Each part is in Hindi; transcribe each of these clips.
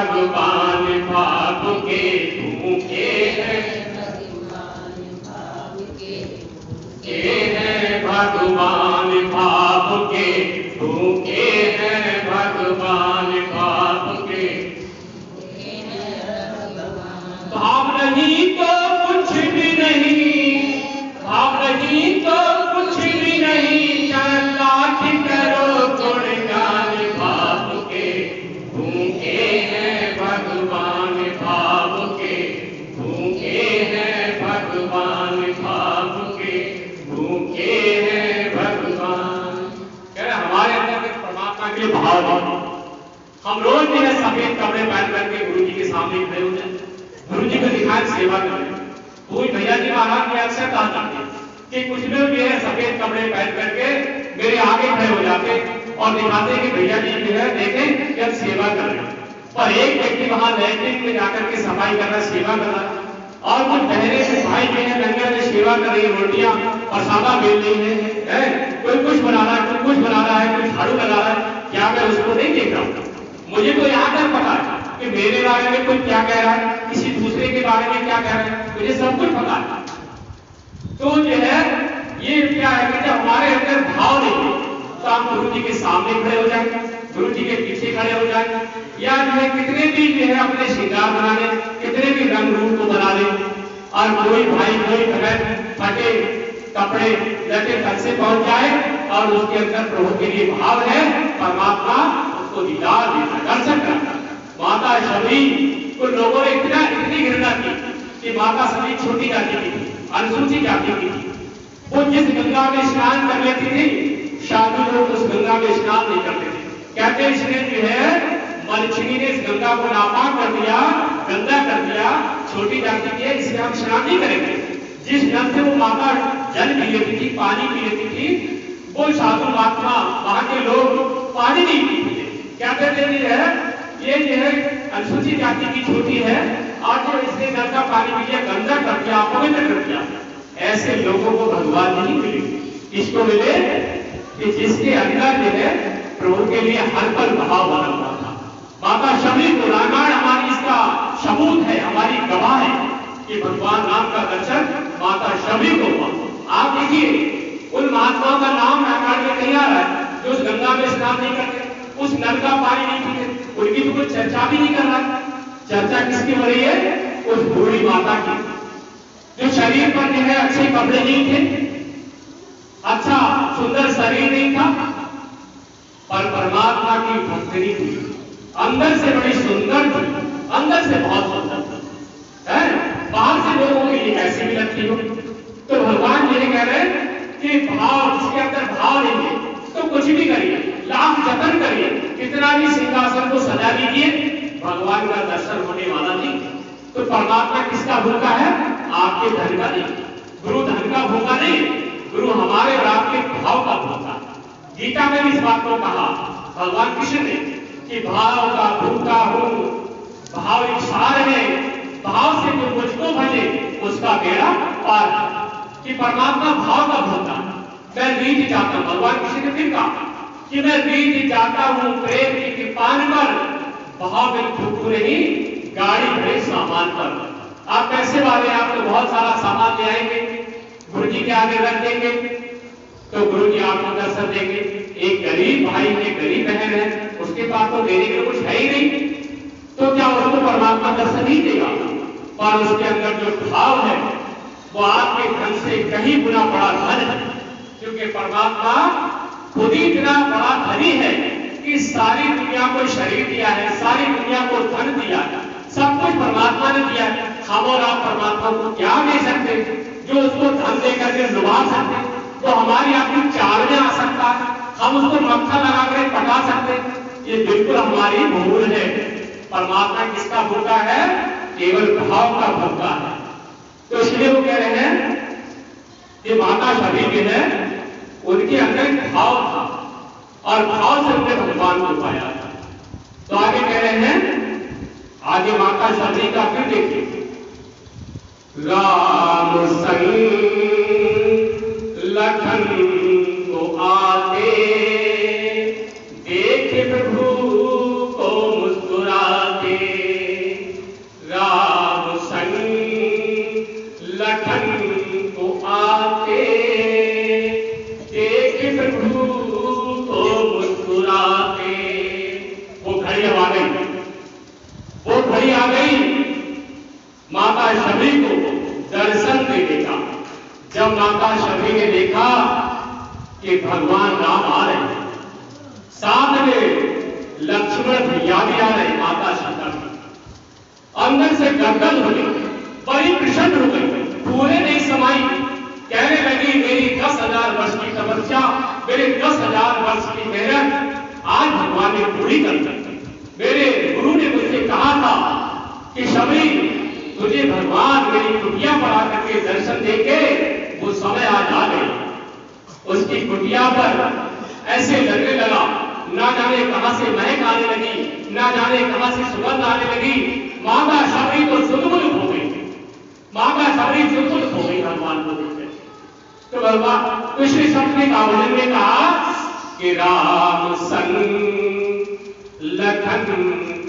भगवान भाव के भूखे हैं, भगवान भाव के भूखे हैं, भगवान भाव के भाव नहीं तो कुछ भी नहीं, भाव नहीं तो कुछ भी नहीं, चाहे लाख करो गुणगान भाव के भूखे हैं, भगवान भाव के भूखे हैं, भगवान भाव के भूखे हैं, भगवान। कह रहे हमारे अंदर परमात्मा के लिए भाव है। हम रोज जो है सफेद कपड़े पहन करके गुरु जी के सामने खड़े हो जाए, गुरु जी को दिखाए सेवा करें। कोई भैया जी महाराज की अक्सर कहा जाती है कि कुछ लोग जो है सफेद कपड़े पहन करके मेरे आगे खड़े हो जाते और दिखाते कि भैया जी जो है देखें कि हम सेवा कर रहे हैं। पर एक व्यक्ति वहां लैट्रिन में जाकर के सफाई कर रहा, सेवा कर रहा, और कुछ बहरे से भाई जो है लंगर में सेवा कर रही है, रोटियां और सादा बेल रही है, कोई कुछ बना रहा है, कोई कुछ बना रहा है, कोई झाड़ू लगा रहा है। क्या मैं उसको नहीं देख रहा हूँ? मुझे तो यहाँ तक पता है कि मेरे बारे में कोई क्या कह रहा है, किसी दूसरे के बारे में क्या कह रहा है, मुझे सब कुछ पता है। तो जो है ये क्या है कि जब हमारे अंदर भाव नहीं है तो हम गुरु जी के सामने खड़े हो जाएंगे, गुरु जी के पीछे खड़े हो जाएंगे, या जो है कितने भी जो है अपने श्रृंगार बना ले, कितने भी रंग रूप को बना ले, और कोई भाई कोई बहन फटे कपड़े लटे तक से पहुंच जाए और उसके अंदर प्रभु के लिए भाव है, परमात्मा उसको दीदार देता, दर्शन करता। माता शबरी को लोगों ने इतनी घृणा की कि माता शबरी छोटी जाति की थी, अनुसूचित जाति की थी। वो जिस गंगा में स्नान कर लेती थी, साधु लोग उस गंगा में स्नान नहीं करते थे। कहते इसने जो है मलछनी ने इस गंगा को नापाक कर दिया, गंदा कर दिया, छोटी जाति की है, इसलिए हम स्नान नहीं करेंगे। जिस जल से वो माता जल पी लेती थी, पानी पी लेती थी, वो साधु महात्मा वहां के लोग पानी नहीं पीते थे। क्या कहते थे ये जो है अनुसूचित जाति की छोटी है, आज जो इसने जल का पानी पी लिया, गंदा कर दिया, अपवित्र कर दिया। ऐसे लोगों को भगवान नहीं मिले, इसको मिले कि जिसके अंदर जो है प्रभु के लिए हर पल भाव बना हुआ था। माता शबरी को रामायण हमारी इसका सबूत है, हमारी गवाह है कि भगवान राम का दर्शन माता शबरी को हुआ। आप देखिए उन महात्माओं का नाम रामायण में नहीं आ रहा है जो उस गंगा में स्नान नहीं करते, उस नल का पानी नहीं पीते, उनकी तो कोई चर्चा भी नहीं कर रहा। चर्चा किसकी हो रही है? उस बूढ़ी माता की, जो शरीर पर जो है अच्छे कपड़े नहीं थे, अच्छा सुंदर शरीर नहीं था, पर परमात्मा की भक्ति थी, अंदर से बड़ी सुंदर थी, अंदर से बहुत सुंदर थी, बाहर से लोगों के लिए कैसी भी लगती हो। तो भगवान ये कह रहे हैं कि भाव, जिसके अंदर भाव नहीं है तो कुछ भी करिए, लाख जतन करिए, कितना भी सिंहासन को सजा दीजिए, भगवान का दर्शन होने वाला नहीं। तो परमात्मा किसका भूखा है? आपके धन का नहीं, गुरु धन का भूखा नहीं, गुरु हमारे और आपके भाव का भूखा। गीता में भी इस बात को कहा भगवान कृष्ण ने कि भाव का भूखा हूं, भाव इच्छार है, भाव से जो मुझको भजे उसका बेड़ा पार। कि परमात्मा भाव का भूखा, मैं रीत चाहता हूं। भगवान कृष्ण ने फिर कहा कि मैं रीत चाहता हूं प्रेम की कृपान पर, भाव में भूख नहीं गाड़ी भरे सामान पर। आप पैसे वाले, आप तो बहुत सारा सामान ले आएंगे, गुरु जी के आगे रख देंगे तो गुरु जी आपको दर्शन देंगे। एक गरीब भाई है, गरीब बहन है, उसके पास तो देने के कुछ है ही नहीं, तो क्या उसको परमात्मा दर्शन नहीं देगा? पर उसके अंदर जो भाव है वो आपके धन से कहीं गुना बड़ा धन है, क्योंकि परमात्मा खुद ही इतना बड़ा धनी है कि सारी दुनिया को शरीर दिया है, सारी दुनिया को धन दिया है, सब कुछ परमात्मा ने दिया है। हम और आप परमात्मा को क्या दे सकते जो उसको धन देकर के लुभा सकते? तो हमारी आपकी चाल में आ सकता है, हम उसको मक्खन लगा कर पटा सकते, ये बिल्कुल हमारी भूल है। परमात्मा किसका भूखा है? केवल भाव का भूखा है। तो इसलिए वो कह रहे हैं कि माता शबरी जो है उनके अंदर भाव था और भाव से उन्होंने भगवान को पाया था। तो आगे कह रहे हैं, आगे माता शबरी का फिर देखिए, राम संग लखन को आते देख प्रभु को मुस्कुराते, साथ में लक्ष्मण भी याद आ रहे माता सीता की। अंदर से गदगद हो गई, बड़ी प्रसन्न हो गई, पूरे नहीं समाई, कहने लगी मेरी 10,000 वर्ष की तपस्या, मेरे 10,000 वर्ष की मेहनत आज भगवान ने पूरी कर दी। मेरे गुरु ने मुझसे कहा था कि शबरी तुझे भगवान मेरी कुटिया पर आकर के दर्शन देके वो समय आज आ गई। उसकी कुटिया पर ऐसे लगने लगा, ना जाने कहां से महक आने लगी, ना जाने कहां से सुगंध आने लगी। माता शबरी तो सुदमुख हो गई, माता शबरी सुदमुख हो गई भगवान को देखकर। तो भगवान कृष्ण सपने का भजन में कहा कि राम संग लखन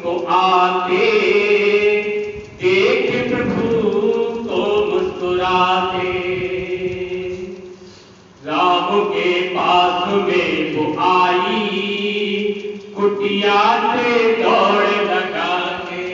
को आते देख प्रभु को मुस्कुराते, राम के पास में वो आई कुटिया से दौड़ लगा के।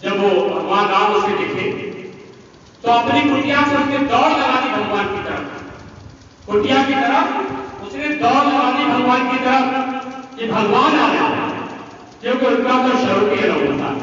जब वो भगवान राम उसे दिखे तो अपनी कुटिया से उसने दौड़ लगा दी भगवान की तरफ, कुटिया की तरफ उसने दौड़ लगा दी भगवान की तरफ कि भगवान आ रहा है। क्योंकि उनका तो शौकीय लोग होता है,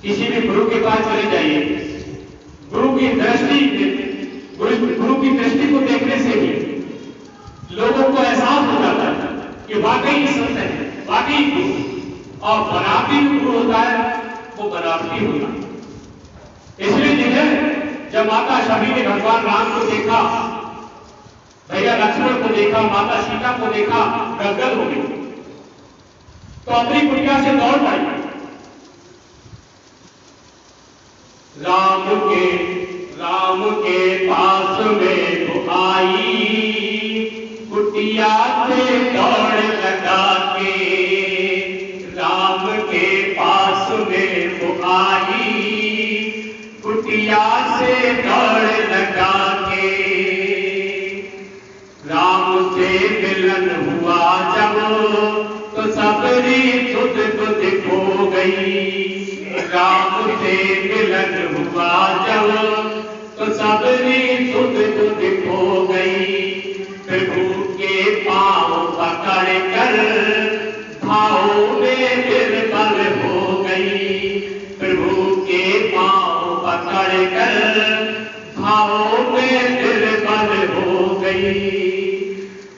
किसी भी गुरु के पास चले जाइए, गुरु की दृष्टि को देखने से ही लोगों को एहसास हो जाता है कि वाकई संत है, वाकई गुरु। और बनावटी जो गुरु होता है वो बनावटी होता है। इसलिए देखिए जब माता शबरी ने भगवान राम को देखा, भैया लक्ष्मण को देखा, माता सीता को देखा, गदगद हो गई, तो अपनी कुटिया से दौड़ पड़ी। राम के पास में वो आई कुटिया से दौड़ लगा के, राम के पास में वो आई कुटिया से दौड़ लगा के। राम से मिलन हुआ जब तो सबरी सुध बुध खो गई, राम से मिलन हुआ जब तो सबरी सुध बुध खो गई। प्रभु के पांव पकड़ कर भाव में निर्बल हो गई, प्रभु के पांव पकड़ कर भाव में निर्बल हो गई।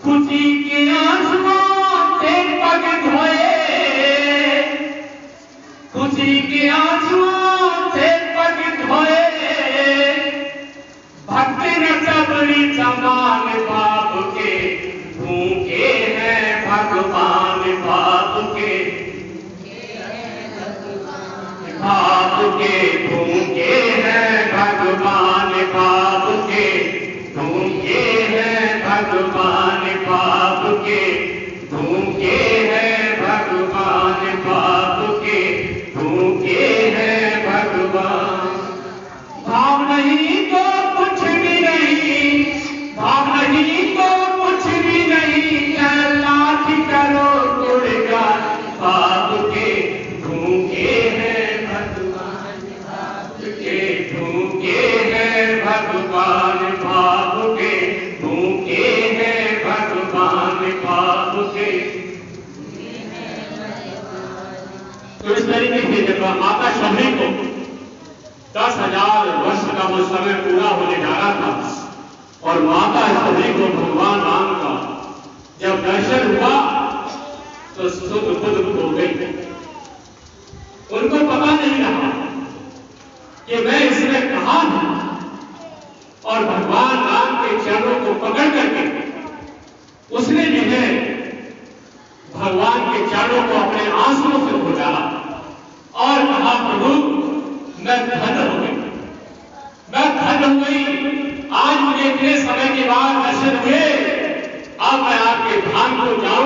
खुशी के आंसुओं से पग धोए, खुशी के आंसुओं से पग धोए, भक्त न सबरी समान बाप के भूखे हैं भगवान बाप के, बाप के भूखे हैं भगवान बाप के, भूखे हैं भगवान बाप के, भूखे हैं भगवान बाप के, भूखे हैं भगवान। भाव नहीं तो कुछ भी नहीं, भाव नहीं तो कुछ भी नहीं, लाख करो गुणगान बाप के, भूखे हैं भगवान बाप के, भूखे हैं भगवान बाप के, भूखे हैं भगवान बाप के। तो इस तरीके से जब माता शबरी को 10,000 वर्ष का वो समय पूरा होने जा रहा था और माता शबरी को भगवान राम का जब दर्शन हुआ तो सुध बुध हो गई। उनको पता नहीं रहा कि मैं इसमें कहां हूं, और भगवान राम के चरणों को पकड़ करके उसने जो है भगवान के चरणों को अपने आंसुओं से बुझाया और कहा प्रभु मैं धन्य हो गई, मैं धन्य हो गई, आज मुझे इतने समय के बाद दर्शन हुए, अब मैं आपके धाम को जाऊं